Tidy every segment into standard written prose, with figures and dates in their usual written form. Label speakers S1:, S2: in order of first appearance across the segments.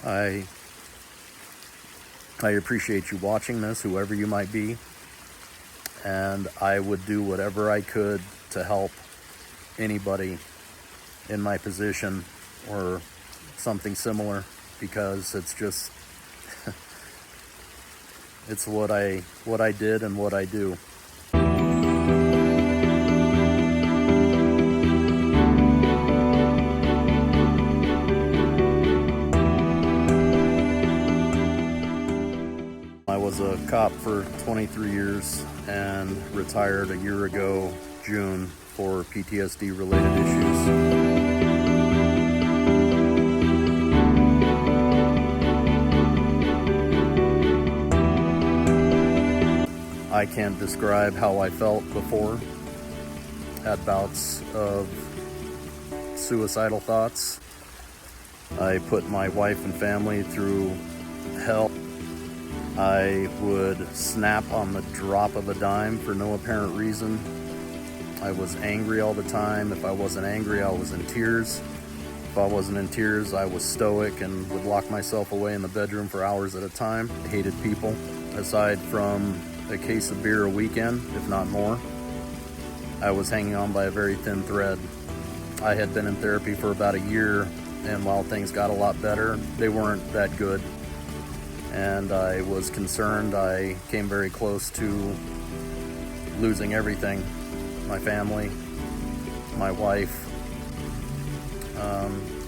S1: I appreciate you watching this, whoever you might be, and I would do whatever I could to help anybody in my position or something similar, because it's just it's what I did and what I do. I was a cop for 23 years and retired a year ago, June, for PTSD related issues. I can't describe how I felt before. Had bouts of suicidal thoughts. I put my wife and family through hell. I would snap on the drop of a dime for no apparent reason. I was angry all the time. If I wasn't angry, I was in tears. If I wasn't in tears, I was stoic and would lock myself away in the bedroom for hours at a time. I hated people. Aside from a case of beer a weekend, if not more, I was hanging on by a very thin thread. I had been in therapy for about a year, and while things got a lot better, they weren't that good. And I was concerned. I came very close to losing everything. My family, my wife,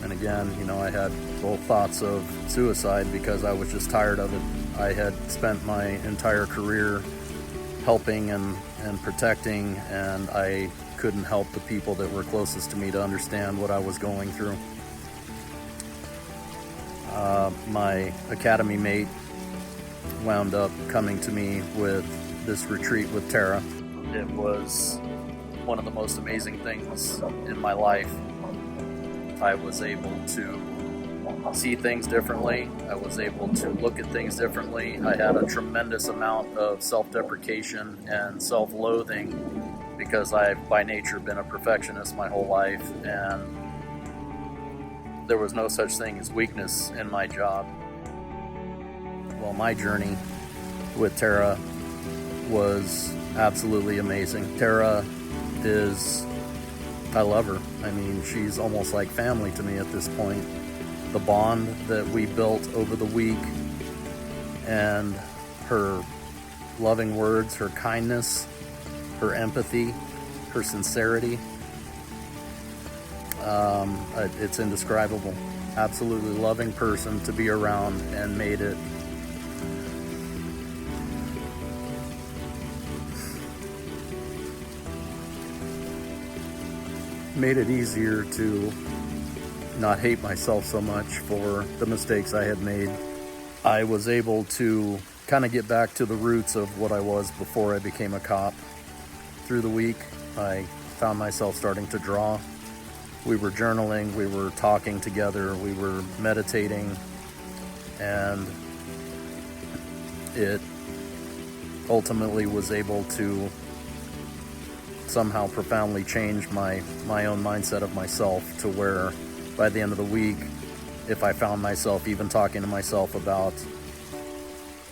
S1: and again, I had both thoughts of suicide because I was just tired of it. I had spent my entire career helping and protecting, and I couldn't help the people that were closest to me to understand what I was going through. My academy mate wound up coming to me with this retreat with Tara. It was one of the most amazing things in my life. I was able to see things differently. I was able to look at things differently. I had a tremendous amount of self-deprecation and self-loathing because I've by nature been a perfectionist my whole life, and there was no such thing as weakness in my job. Well, my journey with Tara was absolutely amazing. Tara I love her. I mean, she's almost like family to me at this point. The bond that we built over the week, and her loving words, her kindness, her empathy, her sincerity, it's indescribable. Absolutely loving person to be around, and made it easier to not hate myself so much for the mistakes I had made. I was able to kind of get back to the roots of what I was before I became a cop. Through the week, I found myself starting to draw. We were journaling, we were talking together, we were meditating, and it ultimately was able to somehow profoundly change my own mindset of myself, to where by the end of the week, if I found myself even talking to myself about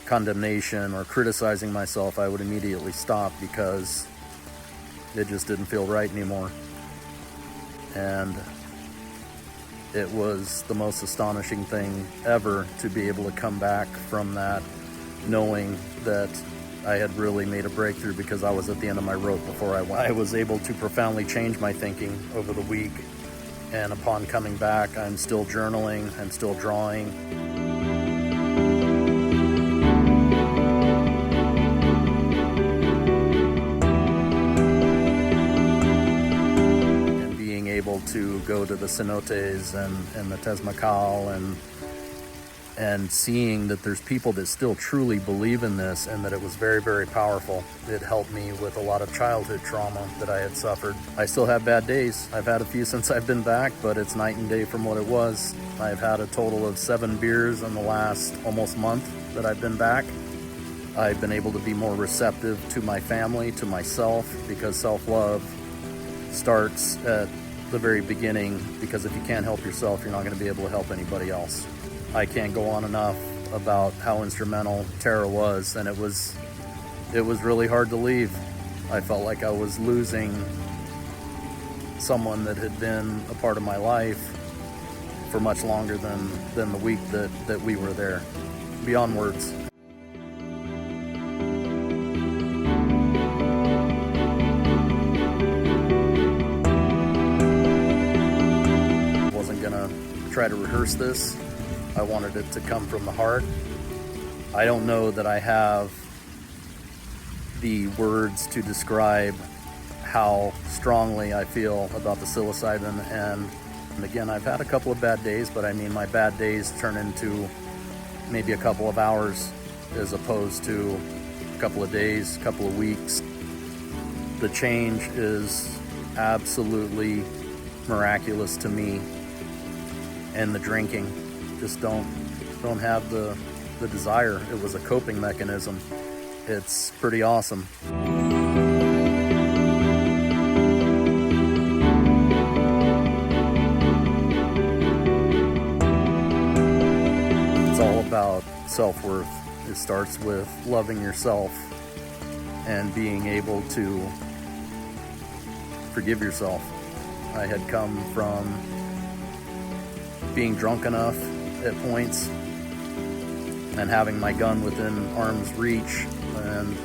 S1: condemnation or criticizing myself, I would immediately stop because it just didn't feel right anymore. And it was the most astonishing thing ever to be able to come back from that, knowing that I had really made a breakthrough, because I was at the end of my rope before I went. I was able to profoundly change my thinking over the week, and upon coming back, I'm still journaling, I'm still drawing. And being able to go to the cenotes and the Tezmacal, and seeing that there's people that still truly believe in this, and that it was very, very powerful. It helped me with a lot of childhood trauma that I had suffered. I still have bad days. I've had a few since I've been back, but it's night and day from what it was. I've had a total of 7 beers in the last almost month that I've been back. I've been able to be more receptive to my family, to myself, because self-love starts at the very beginning, because if you can't help yourself, you're not going to be able to help anybody else. I can't go on enough about how instrumental Tara was, and it was really hard to leave. I felt like I was losing someone that had been a part of my life for much longer than the week that we were there. Beyond words. I wasn't gonna try to rehearse this. I wanted it to come from the heart. I don't know that I have the words to describe how strongly I feel about the psilocybin, and again, I've had a couple of bad days, but I mean, my bad days turn into maybe a couple of hours as opposed to a couple of days, a couple of weeks. The change is absolutely miraculous to me, and the drinking just don't have the desire. It was a coping mechanism. It's pretty awesome. It's all about self-worth. It starts with loving yourself and being able to forgive yourself. I had come from being drunk enough at points and having my gun within arm's reach and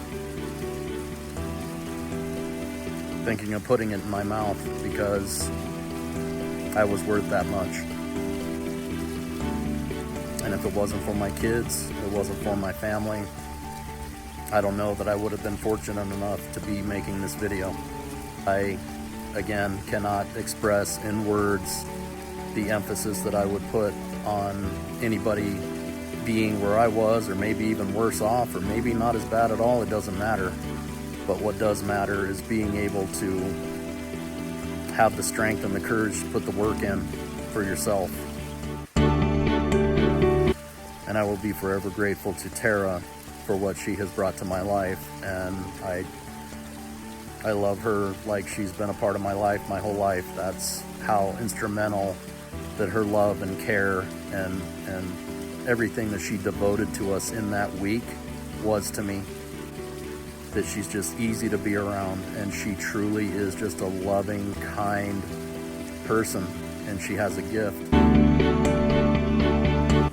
S1: thinking of putting it in my mouth because I was worth that much. And if it wasn't for my kids, it wasn't for my family, I don't know that I would have been fortunate enough to be making this video. I, again, cannot express in words the emphasis that I would put on anybody being where I was, or maybe even worse off, or maybe not as bad at all. It doesn't matter. But what does matter is being able to have the strength and the courage to put the work in for yourself. And I will be forever grateful to Tara for what she has brought to my life, and I love her like she's been a part of my life my whole life. That's how instrumental that her love and care and everything that she devoted to us in that week was to me. That she's just easy to be around, and she truly is just a loving, kind person, and she has a gift.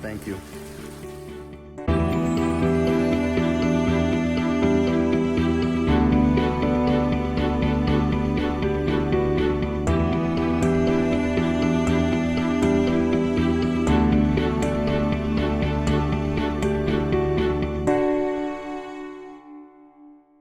S1: Thank you.